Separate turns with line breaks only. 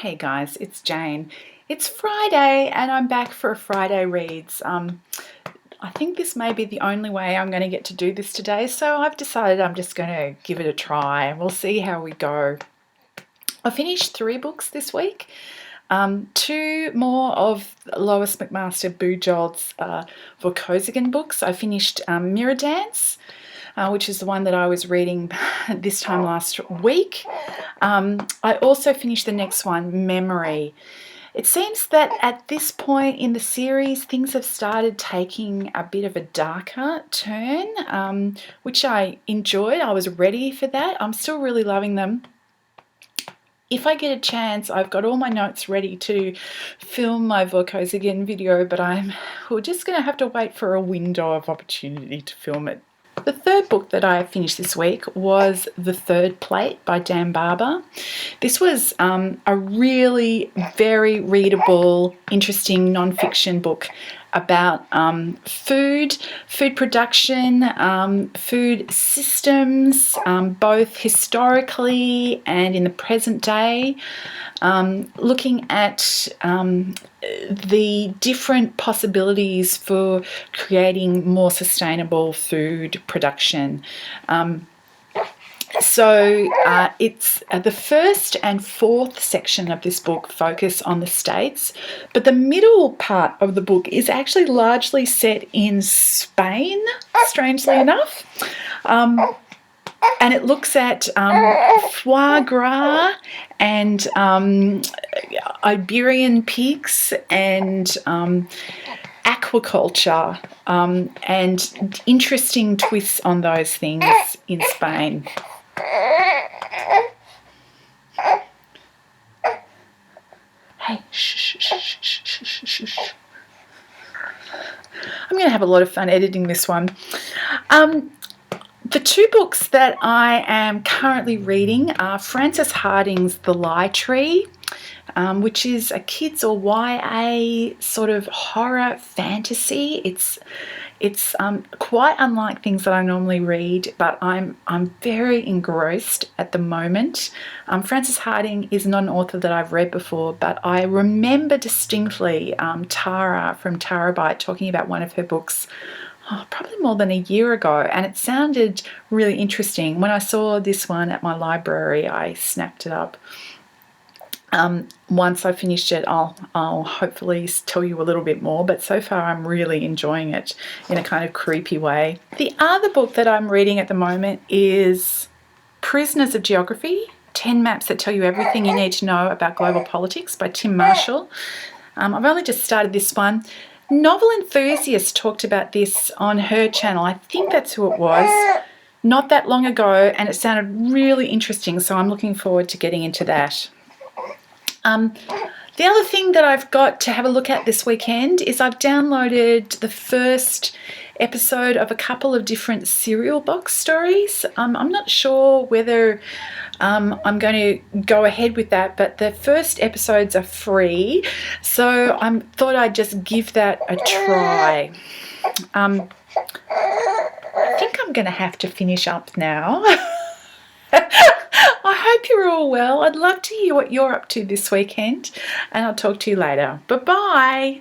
Hey guys, it's Jane. It's Friday and I'm back for a Friday Reads. I think this may be the only way I'm going to get to do this today, so I've decided I'm just going to give it a try and we'll see how we go. I finished 3 books this week. 2 more of Lois McMaster Bujold's Vorkosigan books. I finished Mirror Dance, which is the one that I was reading this time last week. I also finished the next one, Memory. It seems that at this point in the series, things have started taking a bit of a darker turn, which I enjoyed. I was ready for that. I'm still really loving them. If I get a chance, I've got all my notes ready to film my Vorkosigan video, but we're just going to have to wait for a window of opportunity to film it. The third book that I finished this week was The Third Plate by Barber. This was a really very readable, interesting non-fiction book about food production, food systems, both historically and in the present day, looking at the different possibilities for creating more sustainable food production. It's the first and 4th section of this book focus on the States, but the middle part of the book is actually largely set in Spain, strangely enough. And it looks at foie gras and Iberian pigs and aquaculture and interesting twists on those things in Spain. Hey, shh, shh, shh, shh, shh, shh, shh. I'm going to have a lot of fun editing this one. The 2 books that I am currently reading are Frances Hardinge's The Lie Tree, which is a kids or YA sort of horror fantasy. It's quite unlike things that I normally read, but I'm very engrossed at the moment. Frances Hardinge is not an author that I've read before, but I remember distinctly Tara from Terabyte talking about one of her books probably more than a year ago, and it sounded really interesting. When I saw this one at my library, I snapped it up. Once I finished it, I'll hopefully tell you a little bit more, but so far I'm really enjoying it in a kind of creepy way. The other book that I'm reading at the moment is Prisoners of Geography, 10 Maps That Tell You Everything You Need to Know About Global Politics by Tim Marshall. I've only just started this one. Novel Enthusiast talked about this on her channel. I think that's who it was, not that long ago, and it sounded really interesting, so I'm looking forward to getting into that. The other thing that I've got to have a look at this weekend is I've downloaded the first episode of a couple of different cereal box stories. I'm not sure whether I'm going to go ahead with that, but the first episodes are free, so I thought I'd just give that a try. I think I'm going to have to finish up now. I hope you're all well. I'd love to hear what you're up to this weekend, and I'll talk to you later. Bye-bye.